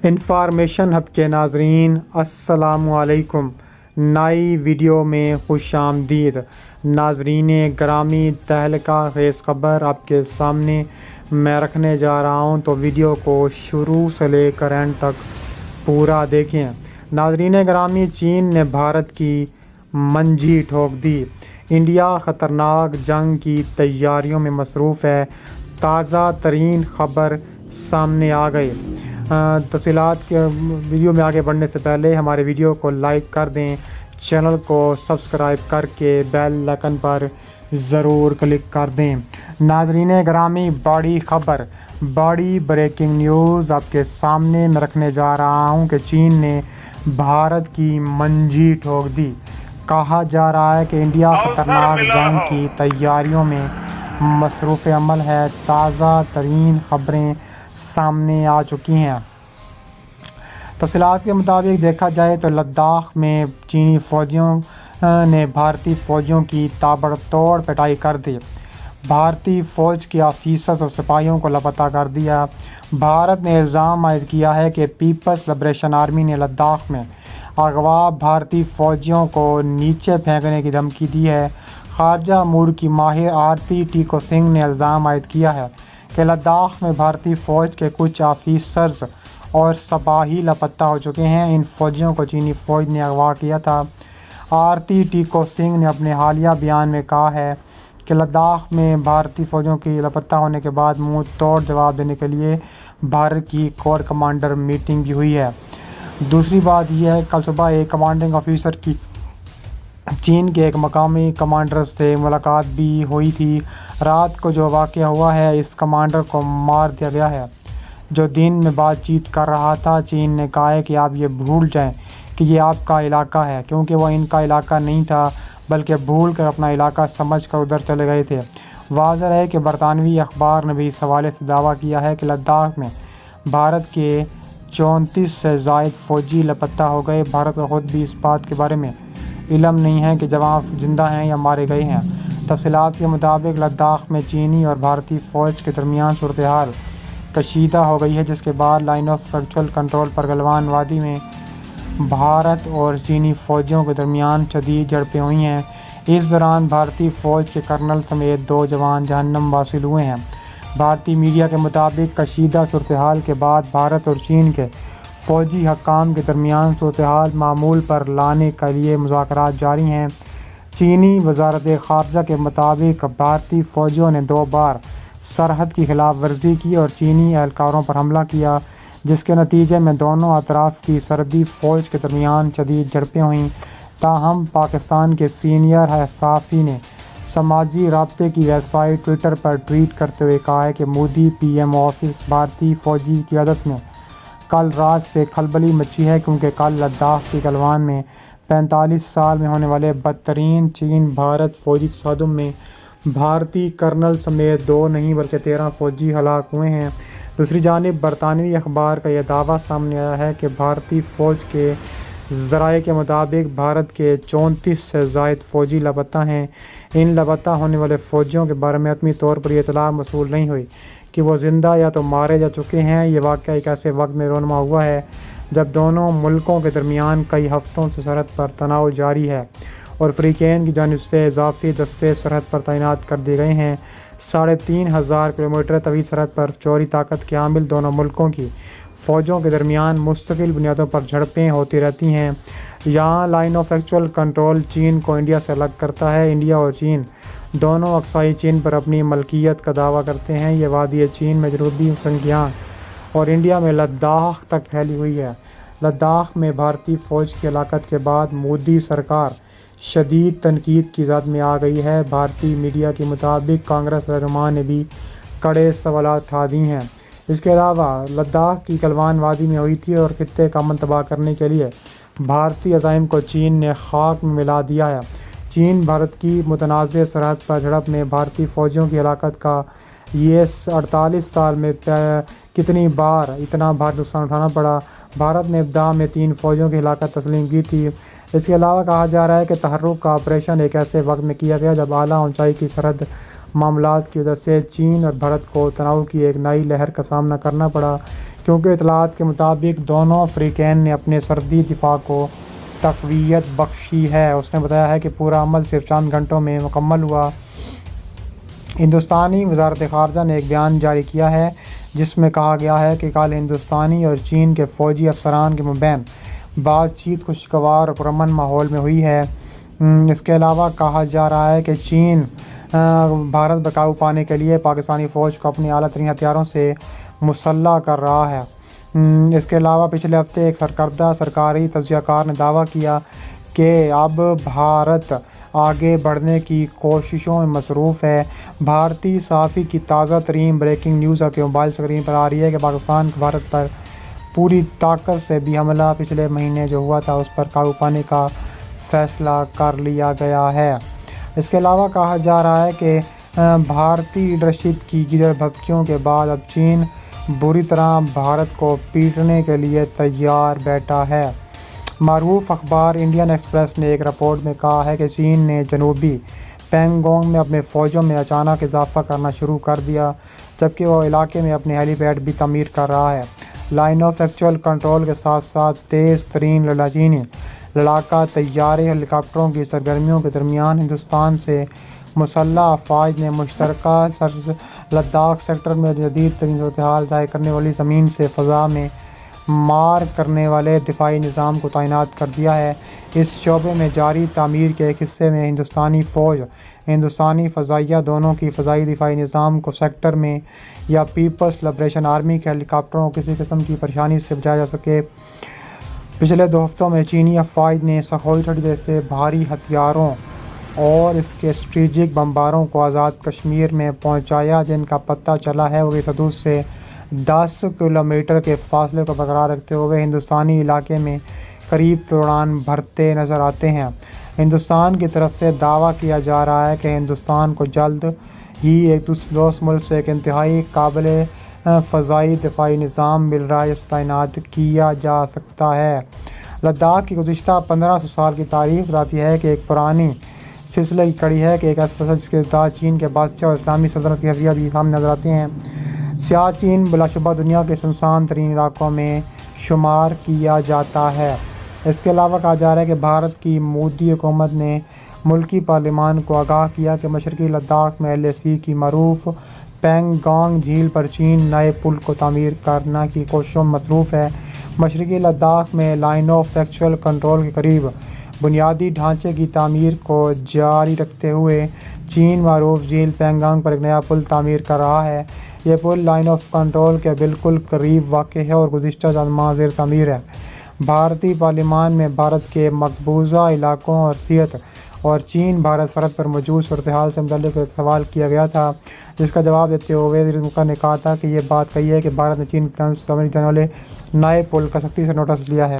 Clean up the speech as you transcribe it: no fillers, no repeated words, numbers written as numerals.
Information hub کے ناظرین السلام علیکم۔ نئی ویڈیو میں خوش آمدید۔ ناظرین گرامی، تہلکہ خیز خبر آپ کے سامنے میں رکھنے جا رہا ہوں، تو ویڈیو کو شروع سے لے کر اینڈ تک پورا دیکھیں۔ ناظرین گرامی، چین نے بھارت کی منجی ٹھوک دی۔ انڈیا خطرناک جنگ کی تیاریوں میں مصروف ہے۔ تازہ ترین خبر سامنے آ گئی۔ تفصیلات کے ویڈیو میں آگے بڑھنے سے پہلے ہمارے ویڈیو کو لائک کر دیں، چینل کو سبسکرائب کر کے بیل آئیکن پر ضرور کلک کر دیں۔ ناظرین گرامی، بڑی خبر، بڑی بریکنگ نیوز آپ کے سامنے میں رکھنے جا رہا ہوں کہ چین نے بھارت کی منجی ٹھوک دی۔ کہا جا رہا ہے کہ انڈیا خطرناک جنگ کی تیاریوں میں مصروف عمل ہے۔ تازہ ترین خبریں سامنے آ چکی ہیں۔ تفصیلات کے مطابق دیکھا جائے تو لداخ میں چینی فوجیوں نے بھارتی فوجیوں کی تابڑ توڑ پٹائی کر دی۔ بھارتی فوج کے آفیسرز اور سپاہیوں کو لاپتہ کر دیا۔ بھارت نے الزام عائد کیا ہے کہ پیپلز لبریشن آرمی نے لداخ میں اغوا بھارتی فوجیوں کو نیچے پھینکنے کی دھمکی دی ہے۔ خارجہ امور کی ماہر آرتی ٹیکو سنگھ نے الزام عائد کیا ہے کہ لداخ میں بھارتی فوج کے کچھ آفیسرز اور سپاہی لاپتہ ہو چکے ہیں۔ ان فوجیوں کو چینی فوج نے اغوا کیا تھا۔ آرتی ٹیکو سنگھ نے اپنے حالیہ بیان میں کہا ہے کہ لداخ میں بھارتی فوجیوں کے لاپتہ ہونے کے بعد منہ توڑ جواب دینے کے لیے بھارت کی کور کمانڈر میٹنگ بھی ہوئی ہے۔ دوسری بات یہ ہے کہ کل صبح ایک کمانڈنگ آفیسر کی چین کے ایک مقامی کمانڈر سے ملاقات بھی ہوئی تھی۔ رات کو جو واقعہ ہوا ہے، اس کمانڈر کو مار دیا گیا ہے جو دن میں بات چیت کر رہا تھا۔ چین نے کہا ہے کہ آپ یہ بھول جائیں کہ یہ آپ کا علاقہ ہے، کیونکہ وہ ان کا علاقہ نہیں تھا بلکہ بھول کر اپنا علاقہ سمجھ کر ادھر چلے گئے تھے۔ واضح ہے کہ برطانوی اخبار نے بھی اس حوالے سے دعویٰ کیا ہے کہ لداخ میں بھارت کے 34 سے زائد فوجی لاپتہ ہو گئے۔ بھارت کو خود بھی اس بات کے بارے میں علم نہیں ہے کہ جوان زندہ ہیں یا مارے گئے ہیں۔ تفصیلات کے مطابق لداخ میں چینی اور بھارتی فوج کے درمیان صورتحال کشیدہ ہو گئی ہے، جس کے بعد لائن آف ایکچوئل کنٹرول پر گلوان وادی میں بھارت اور چینی فوجیوں کے درمیان شدید جھڑپیں ہوئی ہیں۔ اس دوران بھارتی فوج کے کرنل سمیت 2 جوان جہنم حاصل ہوئے ہیں۔ بھارتی میڈیا کے مطابق کشیدہ صورتحال کے بعد بھارت اور چین کے فوجی حکام کے درمیان صورتحال معمول پر لانے کے لیے مذاکرات جاری ہیں۔ چینی وزارت خارجہ کے مطابق بھارتی فوجیوں نے 2 بار سرحد کی خلاف ورزی کی اور چینی اہلکاروں پر حملہ کیا، جس کے نتیجے میں دونوں اطراف کی سرحدی فوج کے درمیان شدید جھڑپیں ہوئیں۔ تاہم پاکستان کے سینئر صحافی نے سماجی رابطے کی ویب سائٹ ٹویٹر پر ٹویٹ کرتے ہوئے کہا ہے کہ مودی پی ایم آفس بھارتی فوجی قیادت میں کل رات سے کھلبلی مچی ہے، کیونکہ کل لداخ کی گلوان میں 45 سال میں ہونے والے بدترین چین بھارت فوجی تصادم میں بھارتی کرنل سمیت 2 نہیں بلکہ 13 فوجی ہلاک ہوئے ہیں۔ دوسری جانب برطانوی اخبار کا یہ دعویٰ سامنے آیا ہے کہ بھارتی فوج کے ذرائع کے مطابق بھارت کے 34 سے زائد فوجی لاپتہ ہیں۔ ان لاپتہ ہونے والے فوجیوں کے بارے میں حتمی طور پر یہ اطلاع موصول نہیں ہوئی کہ وہ زندہ یا تو مارے جا چکے ہیں۔ یہ واقعہ ایک ایسے وقت میں رونما ہوا ہے جب دونوں ملکوں کے درمیان کئی ہفتوں سے سرحد پر تناؤ جاری ہے اور فریقین کی جانب سے اضافی دستے سرحد پر تعینات کر دیے گئے ہیں۔ 3500 کلومیٹر طویل سرحد پر جوہری طاقت کے حامل دونوں ملکوں کی فوجوں کے درمیان مستقل بنیادوں پر جھڑپیں ہوتی رہتی ہیں۔ یہاں لائن آف ایکچوئل کنٹرول چین کو انڈیا سے الگ کرتا ہے۔ انڈیا اور چین دونوں اقصائی چین پر اپنی ملکیت کا دعویٰ کرتے ہیں۔ یہ وادی چین میں جنوبی شنکیانگ اور انڈیا میں لداخ تک پھیلی ہوئی ہے۔ لداخ میں بھارتی فوج کی ہلاکت کے بعد مودی سرکار شدید تنقید کی زد میں آ گئی ہے۔ بھارتی میڈیا کے مطابق کانگریس رہنماؤں نے بھی کڑے سوالات اٹھا دیے ہیں۔ اس کے علاوہ لداخ کی گلوان وادی میں ہوئی تھی اور خطے کا امن تباہ کرنے کے لیے بھارتی عزائم کو چین نے خاک میں ملا دیا ہے۔ چین بھارت کی متنازع سرحد پر جھڑپ میں بھارتی فوجیوں کی ہلاکت کا یہ 48 سال میں اتنا بھاری نقصان اٹھانا پڑا۔ بھارت نے ابتدا میں 3 فوجیوں کی ہلاکت تسلیم کی تھی۔ اس کے علاوہ کہا جا رہا ہے کہ تحرک کا آپریشن ایک ایسے وقت میں کیا گیا جب اعلیٰ اونچائی کی سرحد معاملات کی وجہ سے چین اور بھارت کو تناؤ کی ایک نئی لہر کا سامنا کرنا پڑا۔ کیونکہ اطلاعات کے مطابق دونوں فریقین نے اپنے سرحدی دفاع کو تقویت بخشی ہے۔ اس نے بتایا ہے کہ پورا عمل صرف چند گھنٹوں میں مکمل ہوا۔ ہندوستانی وزارت خارجہ نے ایک بیان جاری کیا ہے جس میں کہا گیا ہے کہ کل ہندوستانی اور چین کے فوجی افسران کے مابین بات چیت خوشگوار اور پرامن ماحول میں ہوئی ہے۔ اس کے علاوہ کہا جا رہا ہے کہ چین بھارت پر قابو پانے کے لیے پاکستانی فوج کو اپنی اعلیٰ ترین ہتھیاروں سے مسلح کر رہا ہے۔ اس کے علاوہ پچھلے ہفتے ایک سرکردہ سرکاری تجزیہ کار نے دعویٰ کیا کہ اب بھارت آگے بڑھنے کی کوششوں میں مصروف ہے۔ بھارتی صحافی کی تازہ ترین بریکنگ نیوز آپ کے موبائل اسکرین پر آ رہی ہے کہ پاکستان کا بھارت پر پوری طاقت سے بھی حملہ پچھلے مہینے جو ہوا تھا اس پر قابو پانے کا فیصلہ کر لیا گیا ہے۔ اس کے علاوہ کہا جا رہا ہے کہ بھارتی لیڈرشپ کی گدڑ بھبکیوں کے بعد اب چین بری طرح بھارت کو پیٹنے کے لیے تیار بیٹھا ہے۔ معروف اخبار انڈین ایکسپریس نے ایک رپورٹ میں کہا ہے کہ چین نے جنوبی پینگونگ میں اپنے فوجوں میں اچانک اضافہ کرنا شروع کر دیا جبکہ وہ علاقے میں اپنے ہیلی پیڈ بھی تعمیر کر رہا ہے۔ لائن آف ایکچوئل کنٹرول کے ساتھ ساتھ تیز ترین چینی لڑاکا طیارے ہیلی کاپٹروں کی سرگرمیوں کے درمیان ہندوستان سے مسلح افواج نے مشترکہ لداخ سیکٹر میں جدید ترین صورتحال ظاہر کرنے والی زمین سے فضا میں مار کرنے والے دفاعی نظام کو تعینات کر دیا ہے۔ اس شعبے میں جاری تعمیر کے ایک حصے میں ہندوستانی فوج ہندوستانی فضائیہ دونوں کی فضائی دفاعی نظام کو سیکٹر میں یا پیپلز لبریشن آرمی کے ہیلی کاپٹروں کو کسی قسم کی پریشانی سے بچایا جا سکے۔ پچھلے 2 ہفتوں میں چینی افواج نے سخوئی 30 جیسے بھاری ہتھیاروں اور اس کے اسٹریٹجک بمباروں کو آزاد کشمیر میں پہنچایا جن کا پتہ چلا ہے وہ اس حدود سے 10 کلومیٹر کے فاصلے کو برقرار رکھتے ہوئے ہندوستانی علاقے میں قریب اڑان بھرتے نظر آتے ہیں۔ ہندوستان کی طرف سے دعویٰ کیا جا رہا ہے کہ ہندوستان کو جلد ہی ایک دوست ملک سے ایک انتہائی قابل فضائی دفاعی نظام مل رہا ہے جسے تعینات کیا جا سکتا ہے۔ لداخ کی گزشتہ 1500 سال کی تاریخ بتاتی ہے کہ ایک پرانی سلسلے کی کڑی ہے کہ ایک ایسا جس کے ابتدا چین کے بادشاہ اور اسلامی سلطنت کے خفیہ بھی سامنے نظر آتے ہیں۔ سیاہ چین بلا شبہ دنیا کے سنسان ترین علاقوں میں شمار کیا جاتا ہے۔ اس کے علاوہ کہا جا رہا ہے کہ بھارت کی مودی حکومت نے ملکی پارلیمان کو آگاہ کیا کہ مشرقی لداخ میں LAC کی معروف پینگانگ جھیل پر چین نئے پل کو تعمیر کرنے کی کوششوں میں مصروف ہے۔ مشرقی لداخ میں لائن آف ایکچوئل کنٹرول کے قریب بنیادی ڈھانچے کی تعمیر کو جاری رکھتے ہوئے چین معروف جھیل پینگانگ پر ایک نیا پل تعمیر کر رہا ہے۔ یہ پل لائن آف کنٹرول کے بالکل قریب واقع ہے اور گزشتہ چند ماہ زیر تعمیر ہے۔ بھارتی پارلیمان میں بھارت کے مقبوضہ علاقوں اور صحت اور چین بھارت سرحد پر موجود صورتحال سے متعلق ایک سوال کیا گیا تھا جس کا جواب دیتے ہوئے وزیر مملکت نے کہا تھا کہ یہ بات کہی ہے کہ بھارت نے چین کی جانب سے تعمیر کیے جانے والے نئے پل کا سختی سے نوٹس لیا ہے۔